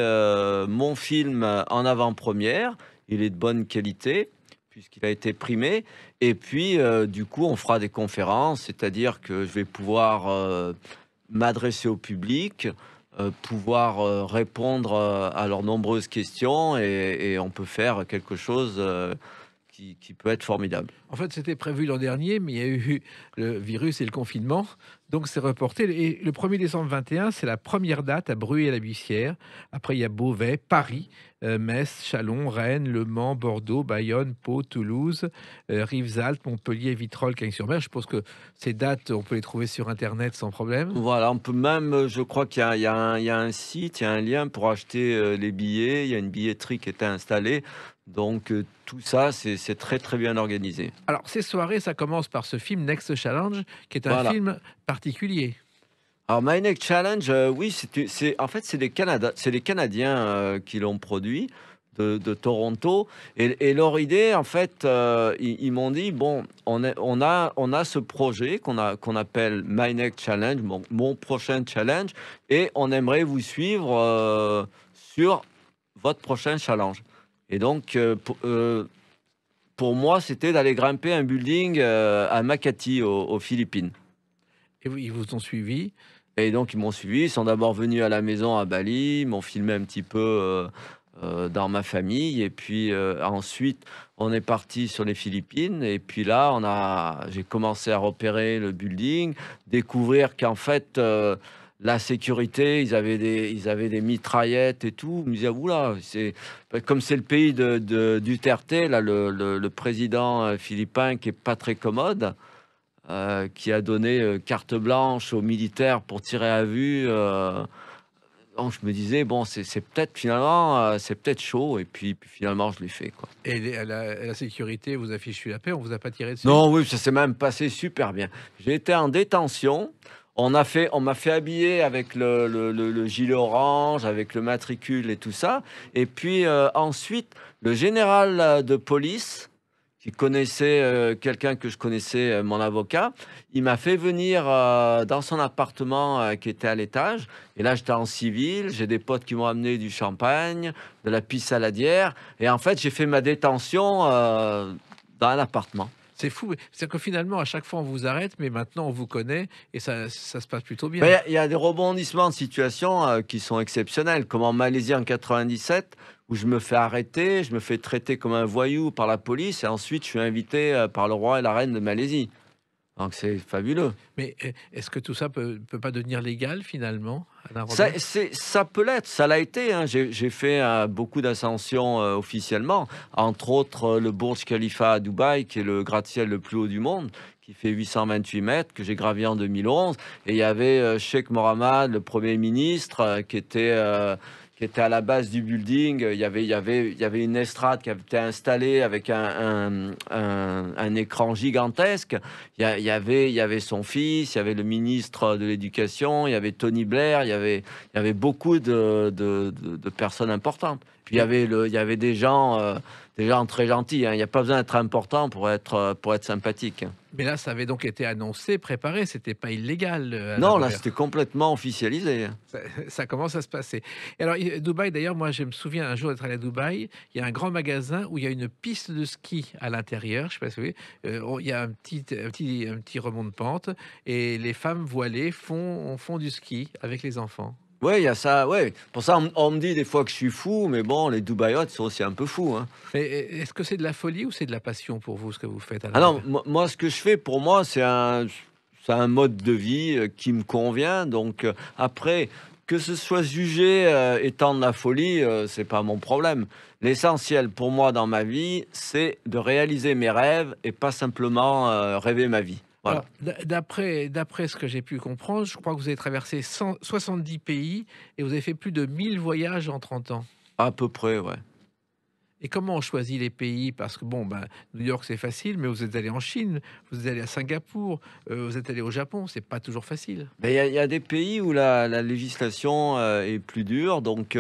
mon film, en avant-première. Il est de bonne qualité puisqu'il a été primé et puis, du coup, on fera des conférences, c'est-à-dire que je vais pouvoir, m'adresser au public, pouvoir, répondre, à leurs nombreuses questions et on peut faire quelque chose, qui peut être formidable. En fait, c'était prévu l'an dernier, mais il y a eu le virus et le confinement, donc c'est reporté. Et le 1er décembre 21, c'est la première date à Bruay-la-Bussière. Après, il y a Beauvais, Paris, Metz, Châlons, Rennes, Le Mans, Bordeaux, Bayonne, Pau, Toulouse, Rivesaltes, Montpellier, Vitrolles, Cagnes-sur-Mer. Je pense que ces dates, on peut les trouver sur Internet sans problème. Voilà, on peut même, je crois qu'il y a un site, il y a un lien pour acheter, les billets, il y a une billetterie qui est installée. Donc, tout ça, c'est très, très bien organisé. Alors, ces soirées, ça commence par ce film Next Challenge, qui est un Voilà. film particulier. Alors, My Next Challenge, oui, en fait, c'est les Canadiens, qui l'ont produit de Toronto. Et leur idée, en fait, ils m'ont dit, bon, on a ce projet qu'on appelle My Next Challenge, mon prochain challenge, et on aimerait vous suivre, sur votre prochain challenge. Et donc, pour moi, c'était d'aller grimper un building, à Makati, aux Philippines. Et ils vous ont suivi. Et donc, ils m'ont suivi. Ils sont d'abord venus à la maison à Bali, ils m'ont filmé un petit peu, dans ma famille. Et puis, ensuite, on est parti sur les Philippines. Et puis là, j'ai commencé à repérer le building, découvrir qu'en fait, la sécurité, ils avaient des mitraillettes et tout. Je me disais, oula, comme c'est le pays de Duterte, là, le président, philippin, qui est pas très commode, qui a donné, carte blanche aux militaires pour tirer à vue. Donc je me disais, bon, c'est peut-être finalement, c'est peut-être chaud. Et puis finalement, je l'ai fait, quoi. Et la sécurité vous a fichu la paix, on vous a pas tiré dessus? Non, oui, ça s'est même passé super bien. J'ai été en détention. On m'a fait habiller avec le gilet orange, avec le matricule et tout ça. Et puis, ensuite, le général, de police qui connaissait quelqu'un que je connaissais, mon avocat. Il m'a fait venir dans son appartement qui était à l'étage. Et là, j'étais en civil. J'ai des potes qui m'ont amené du champagne, de la pisse saladière. Et en fait, j'ai fait ma détention dans l'appartement. C'est fou. C'est que finalement, à chaque fois, on vous arrête, mais maintenant, on vous connaît et ça se passe plutôt bien. Ben, il y a des rebondissements de situation qui sont exceptionnels, comme en Malaisie en 97, où je me fais arrêter, je me fais traiter comme un voyou par la police, et ensuite je suis invité par le roi et la reine de Malaisie. Donc c'est fabuleux. Mais est-ce que tout ça peut pas devenir légal finalement, Alain Ça, Robert? ça peut l'être, ça l'a été. Hein. J'ai fait beaucoup d'ascensions officiellement, entre autres le Burj Khalifa à Dubaï, qui est le gratte-ciel le plus haut du monde, qui fait 828 mètres, que j'ai gravi en 2011. Et il y avait Sheikh Mohammed, le Premier ministre, qui était à la base du building. Il y avait une estrade qui avait été installée avec un écran gigantesque. Il y avait son fils, il y avait le ministre de l'Éducation, il y avait Tony Blair, il y avait beaucoup de personnes importantes. Puis il y avait des gens très gentils. Hein. Il n'y a pas besoin d'être important pour être sympathique. Mais là, ça avait donc été annoncé, préparé, c'était pas illégal. Alain Non, là, Robert. c'était complètement officialisé. Ça commence à se passer. Et alors, Dubaï, d'ailleurs, moi, je me souviens un jour d'être allé à Dubaï. Il y a un grand magasin où il y a une piste de ski à l'intérieur. Je sais pas si vous voyez. Il y a un petit remont de pente et les femmes voilées font du ski avec les enfants. Oui, il y a ça. Ouais. Pour ça, on me dit des fois que je suis fou, mais bon, les Dubaïotes sont aussi un peu fous. Hein. Mais est-ce que c'est de la folie ou c'est de la passion pour vous, ce que vous faites, Alain Ah non, Robert? moi, ce que je fais, pour moi, c'est un mode de vie qui me convient. Donc, après, que ce soit jugé étant de la folie, c'est pas mon problème. L'essentiel pour moi dans ma vie, c'est de réaliser mes rêves et pas simplement rêver ma vie. Voilà. Alors, d'après ce que j'ai pu comprendre, je crois que vous avez traversé 70 pays et vous avez fait plus de 1000 voyages en 30 ans. À peu près, ouais. Et comment on choisit les pays? Parce que bon, New York c'est facile, mais vous êtes allé en Chine, vous êtes allé à Singapour, vous êtes allé au Japon, c'est pas toujours facile. Mais il y a des pays où la législation est plus dure. Donc,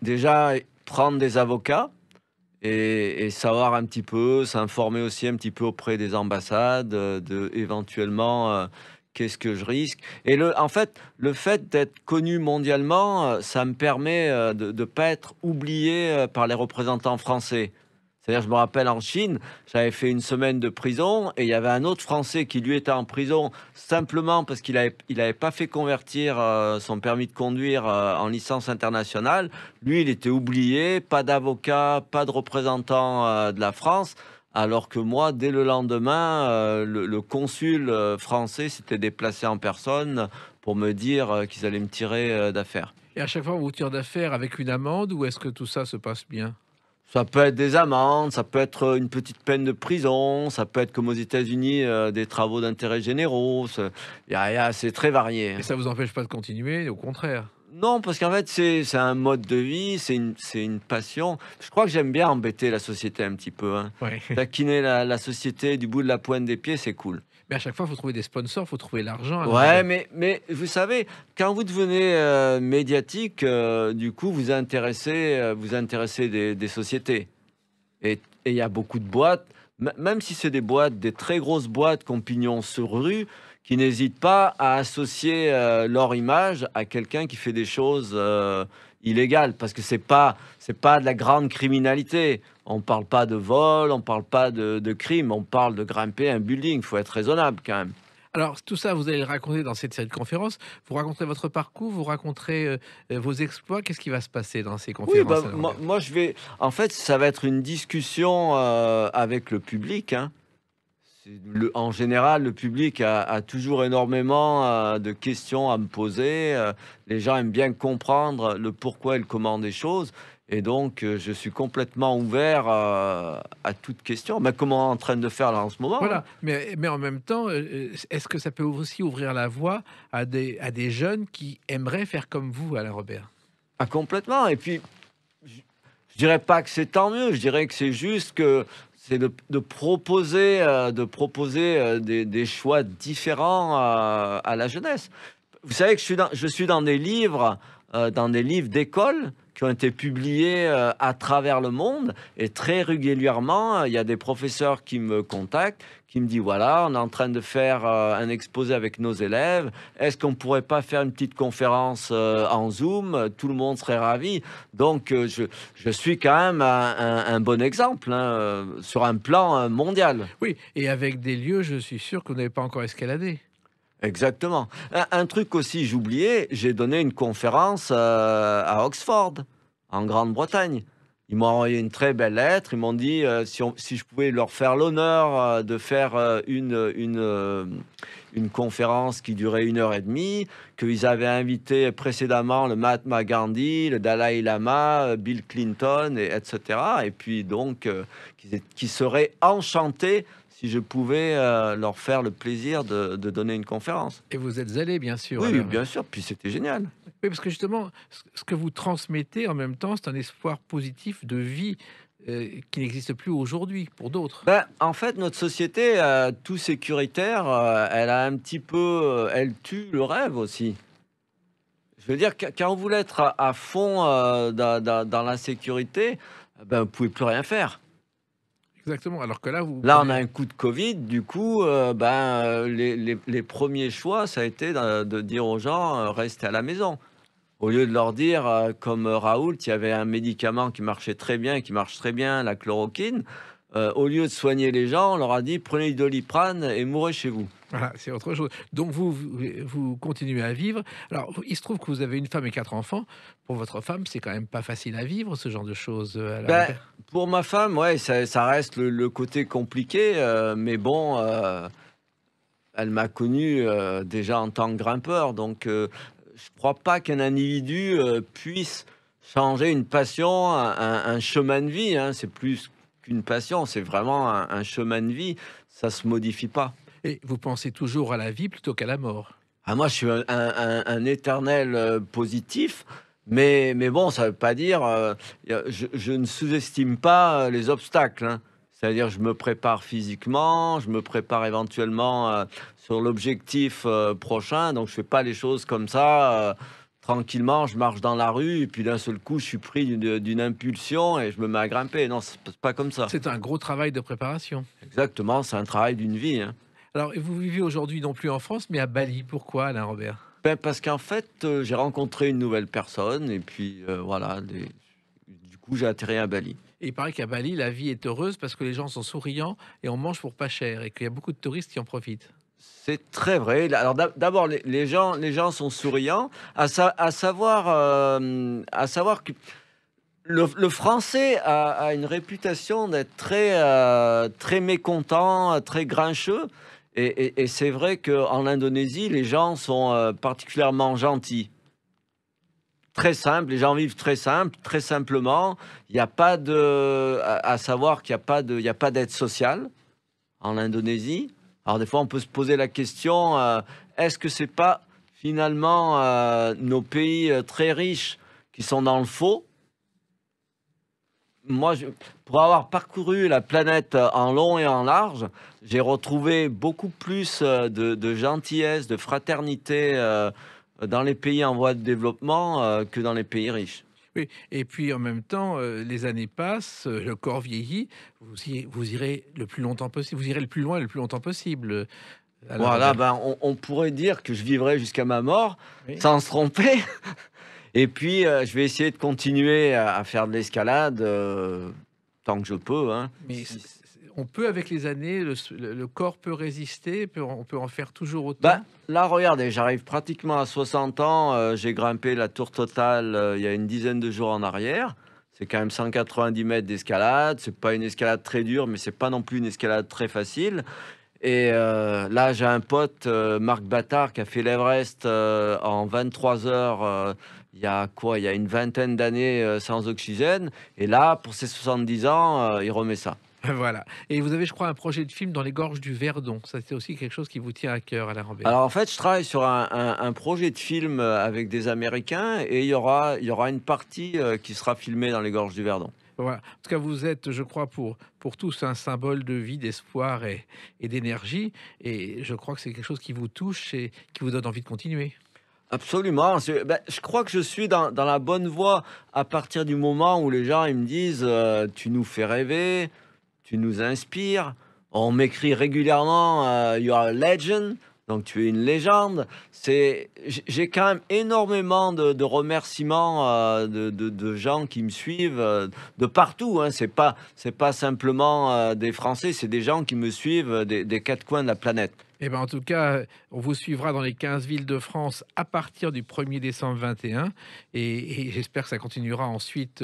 déjà, prendre des avocats et savoir un petit peu, s'informer aussi un petit peu auprès des ambassades, éventuellement, qu'est-ce que je risque. Et en fait, le fait d'être connu mondialement, ça me permet de ne pas être oublié par les représentants français. C'est-à-dire, je me rappelle en Chine, j'avais fait une semaine de prison et il y avait un autre Français qui, lui, était en prison simplement parce qu'il avait pas fait convertir son permis de conduire en licence internationale. Lui, il était oublié, pas d'avocat, pas de représentant de la France. Alors que moi, dès le lendemain, le consul français s'était déplacé en personne pour me dire qu'ils allaient me tirer d'affaire. Et à chaque fois, on vous tire d'affaire avec une amende ou est-ce que tout ça se passe bien? Ça peut être des amendes, ça peut être une petite peine de prison, ça peut être comme aux États-Unis des travaux d'intérêt généraux. C'est très varié. Et ça vous empêche pas de continuer, au contraire. Non, parce qu'en fait, c'est un mode de vie, c'est une passion. Je crois que j'aime bien embêter la société un petit peu. Hein. Ouais. Taquiner la société du bout de la pointe des pieds, c'est cool. Mais à chaque fois, il faut trouver des sponsors, il faut trouver l'argent. Alain Ouais, Robert. mais vous savez, quand vous devenez médiatique, du coup, vous intéressez des sociétés. Et il y a beaucoup de boîtes, même si c'est des boîtes, des très grosses boîtes qui ont pignon sur rue, qui n'hésitent pas à associer leur image à quelqu'un qui fait des choses illégales, parce que c'est pas de la grande criminalité. On parle pas de vol, on parle pas de crime, on parle de grimper un building. Il faut être raisonnable quand même. Alors, tout ça, vous allez le raconter dans cette série de conférences. Vous raconterez votre parcours, vous raconterez vos exploits. Qu'est-ce qui va se passer dans ces Oui, conférences, Alain moi, Robert? moi, je vais. En fait, ça va être une discussion avec le public. Hein. En général, le public a toujours énormément de questions à me poser. Les gens aiment bien comprendre le pourquoi et le comment des choses. Et donc, je suis complètement ouvert à toute question. Mais comme on est en train de faire là en ce moment. Hein. Voilà, mais en même temps, est-ce que ça peut aussi ouvrir la voie à des jeunes qui aimeraient faire comme vous, Alain Robert? Ah, complètement. Et puis, je dirais pas que c'est tant mieux. Je dirais que c'est juste que c'est de proposer des choix différents à la jeunesse. Vous savez que je suis dans des livres d'école qui ont été publiés à travers le monde. Et très régulièrement, il y a des professeurs qui me contactent, qui me disent, voilà, on est en train de faire un exposé avec nos élèves. Est-ce qu'on ne pourrait pas faire une petite conférence en Zoom? Tout le monde serait ravi. Donc, je suis quand même un bon exemple hein, sur un plan mondial. Oui, et avec des lieux, je suis sûr que vous n'avez pas encore escaladé. Exactement. Un truc aussi, j'oubliais, j'ai donné une conférence à Oxford, en Grande-Bretagne. Ils m'ont envoyé une très belle lettre. Ils m'ont dit si je pouvais leur faire l'honneur de faire une conférence qui durait 1 heure et demie, qu'ils avaient invité précédemment le Mahatma Gandhi, le Dalai Lama, Bill Clinton, etc. Et puis donc, qu'ils seraient enchantés si je pouvais leur faire le plaisir de donner une conférence. Et vous êtes allé, bien sûr. Oui, alors. bien sûr. Puis c'était génial. Oui, parce que justement, ce que vous transmettez en même temps, c'est un espoir positif de vie qui n'existe plus aujourd'hui pour d'autres. Ben, en fait, notre société, tout sécuritaire, elle a un petit peu, elle tue le rêve aussi. Je veux dire, quand vous voulez être à fond dans la sécurité, ben, vous pouvez plus rien faire. Exactement. Alors que là, vous Là, on prenez- a un coup de Covid, du coup, les premiers choix, ça a été de dire aux gens, restez à la maison. Au lieu de leur dire, comme Raoult, il y avait un médicament qui marchait très bien, qui marche très bien, la chloroquine. Au lieu de soigner les gens, on leur a dit, prenez du Doliprane et mourrez chez vous. Voilà, c'est autre chose. Donc vous continuez à vivre. Alors il se trouve que vous avez une femme et 4 enfants. Pour votre femme, c'est quand même pas facile à vivre ce genre de choses. Ben, pour ma femme, ouais, ça reste le côté compliqué, mais bon, elle m'a connu déjà en tant que grimpeur, donc je crois pas qu'un individu puisse changer une passion, un chemin de vie. Hein. C'est plus qu'une passion, c'est vraiment un chemin de vie. Ça se modifie pas. Et vous pensez toujours à la vie plutôt qu'à la mort. Ah, moi, je suis un éternel positif, mais bon, ça veut pas dire. Je ne sous-estime pas les obstacles. Hein. C'est-à-dire, je me prépare physiquement, je me prépare éventuellement sur l'objectif prochain. Donc, je fais pas les choses comme ça. Tranquillement, je marche dans la rue et puis d'un seul coup, je suis pris d'une impulsion et je me mets à grimper. Non, c'est pas comme ça. C'est un gros travail de préparation. Exactement, c'est un travail d'une vie. Hein. Alors et vous vivez aujourd'hui non plus en France, mais à Bali. Pourquoi, Alain Robert? Ben, parce qu'en fait, j'ai rencontré une nouvelle personne et puis voilà, du coup, j'ai atterri à Bali. Et il paraît qu'à Bali, la vie est heureuse parce que les gens sont souriants et on mange pour pas cher et qu'il y a beaucoup de touristes qui en profitent. C'est très vrai. Alors d'abord, les gens sont souriants, à savoir que le français a une réputation d'être très mécontent, très grincheux. Et c'est vrai qu'en Indonésie, les gens sont particulièrement gentils. Très simple, les gens vivent très simple, très simplement. Il n'y a pas à savoir qu'il n'y a pas d'aide sociale en Indonésie. Alors des fois, on peut se poser la question, est-ce que c'est pas finalement nos pays très riches qui sont dans le faux? Moi, pour avoir parcouru la planète en long et en large, j'ai retrouvé beaucoup plus de gentillesse, de fraternité dans les pays en voie de développement que dans les pays riches. Oui, et puis en même temps, les années passent, le corps vieillit, vous irez le plus longtemps possible, vous irez le plus loin le plus longtemps possible. Alain Voilà, Robert. ben, on pourrait dire que je vivrai jusqu'à ma mort Oui. sans se tromper. Et puis, je vais essayer de continuer à faire de l'escalade tant que je peux. Hein. Mais on peut, avec les années, le corps peut résister, on peut en faire toujours autant. Bah, là, regardez, j'arrive pratiquement à 60 ans. J'ai grimpé la tour totale il y a une dizaine de jours en arrière. C'est quand même 190 mètres d'escalade. C'est pas une escalade très dure, mais c'est pas non plus une escalade très facile. Et là, j'ai un pote, Marc Battard, qui a fait l'Everest en 23 heures. Il y a quoi? Il y a une vingtaine d'années sans oxygène. Et là, pour ses 70 ans, il remet ça. Voilà. Et vous avez, je crois, un projet de film dans les gorges du Verdon. Ça, c'est aussi quelque chose qui vous tient à cœur, Alain Robert. Alors en fait, je travaille sur un projet de film avec des Américains et il y aura une partie qui sera filmée dans les gorges du Verdon. Voilà. En tout cas, vous êtes, je crois, pour tous un symbole de vie, d'espoir et d'énergie. Et je crois que c'est quelque chose qui vous touche et qui vous donne envie de continuer. Absolument. Je crois que je suis dans la bonne voie à partir du moment où les gens ils me disent tu nous fais rêver, tu nous inspires. On m'écrit régulièrement You are a legend, donc tu es une légende. J'ai quand même énormément de remerciements de gens qui me suivent de partout. Hein. C'est pas simplement des Français, c'est des gens qui me suivent des quatre coins de la planète. Eh ben, en tout cas, on vous suivra dans les 15 villes de France à partir du 1er décembre 21 et j'espère que ça continuera ensuite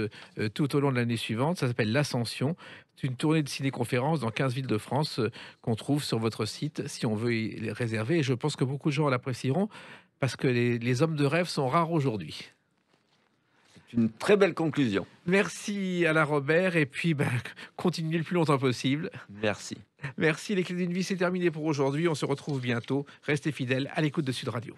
tout au long de l'année suivante. Ça s'appelle l'Ascension. C'est une tournée de ciné-conférences dans 15 villes de France qu'on trouve sur votre site si on veut y les réserver. Et je pense que beaucoup de gens l'apprécieront parce que les hommes de rêve sont rares aujourd'hui. C'est une très belle conclusion. Merci Alain Robert et puis continuez le plus longtemps possible. Merci. Merci, les clés d'une vie, c'est terminé pour aujourd'hui. On se retrouve bientôt. Restez fidèles à l'écoute de Sud Radio.